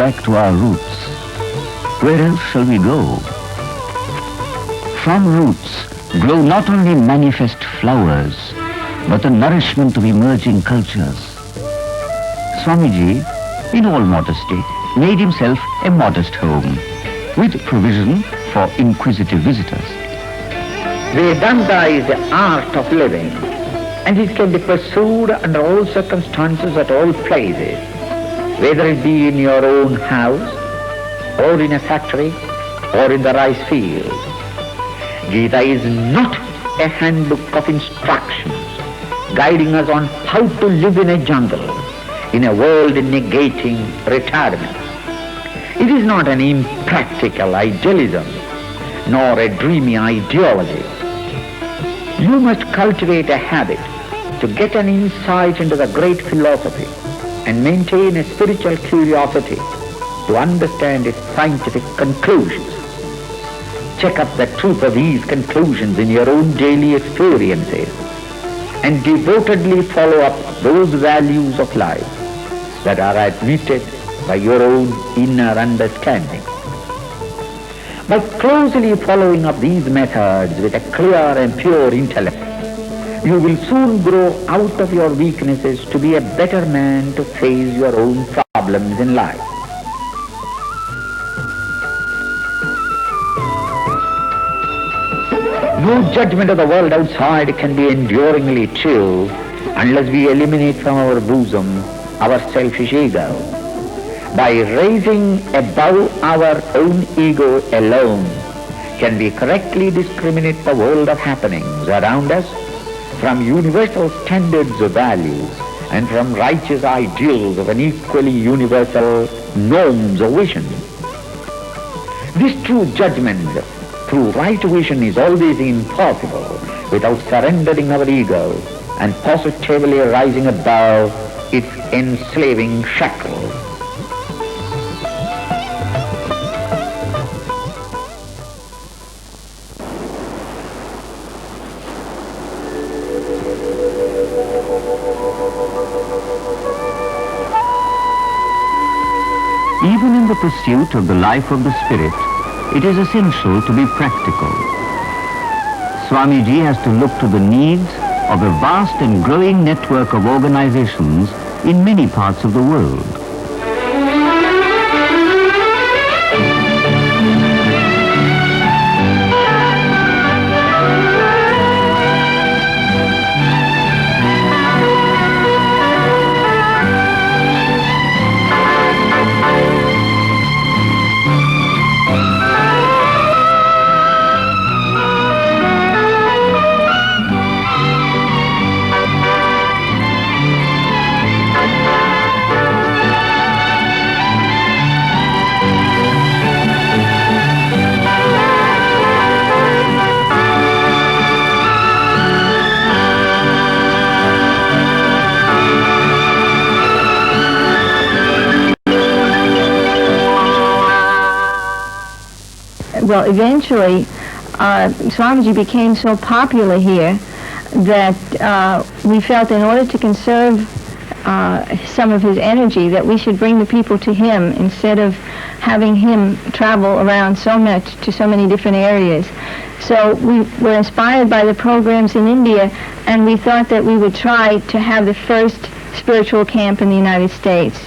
back to our roots. Where else shall we go? From roots grow not only manifest flowers, but the nourishment of emerging cultures. Swamiji, in all modesty, made himself a modest home, with provision for inquisitive visitors. Vedanta is the art of living, and it can be pursued under all circumstances at all places, whether it be in your own house, or in a factory, or in the rice field. Gita is not a handbook of instructions guiding us on how to live in a jungle, in a world negating retirement. It is not an impractical idealism, nor a dreamy ideology. You must cultivate a habit to get an insight into the great philosophy and maintain a spiritual curiosity to understand its scientific conclusions. Check up the truth of these conclusions in your own daily experiences and devotedly follow up those values of life that are admitted by your own inner understanding. By closely following up these methods with a clear and pure intellect, you will soon grow out of your weaknesses to be a better man to face your own problems in life. No judgment of the world outside can be enduringly true unless we eliminate from our bosom our selfish ego. By raising above our own ego alone, can we correctly discriminate the world of happenings around us from universal standards of values and from righteous ideals of an equally universal norms of vision. This true judgment through right vision is always impossible without surrendering our ego and positively rising above its enslaving shackles. Even in the pursuit of the life of the spirit, it is essential to be practical. Swamiji has to look to the needs of a vast and growing network of organizations in many parts of the world. Well, eventually, Swamiji became so popular here that we felt in order to conserve some of his energy that we should bring the people to him instead of having him travel around so much to so many different areas. So we were inspired by the programs in India, and we thought that we would try to have the first spiritual camp in the United States.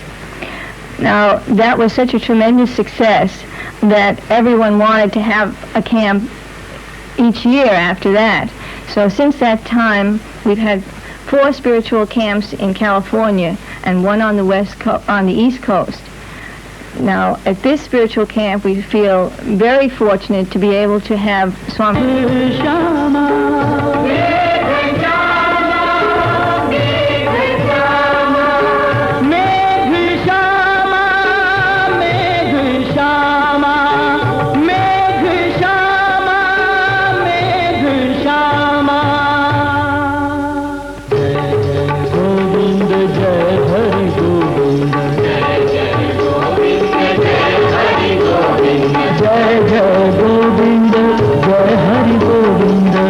Now, that was such a tremendous success that everyone wanted to have a camp each year after that. So since that time, we've had 4 spiritual camps in California and 1 on the East Coast. Now, at this spiritual camp, we feel very fortunate to be able to have Swami. Jai Jai Govinda, Jai Hari Govinda.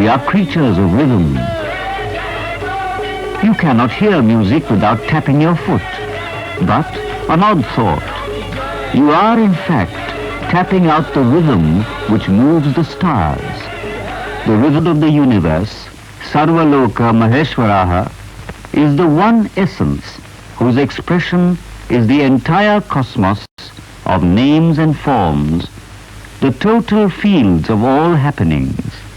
are creatures of rhythm. You cannot hear music without tapping your foot. But, an odd thought, you are in fact tapping out the rhythm which moves the stars. The rhythm of the universe, Sarvaloka Maheshwaraha, is the one essence whose expression is the entire cosmos of names and forms, the total fields of all happenings.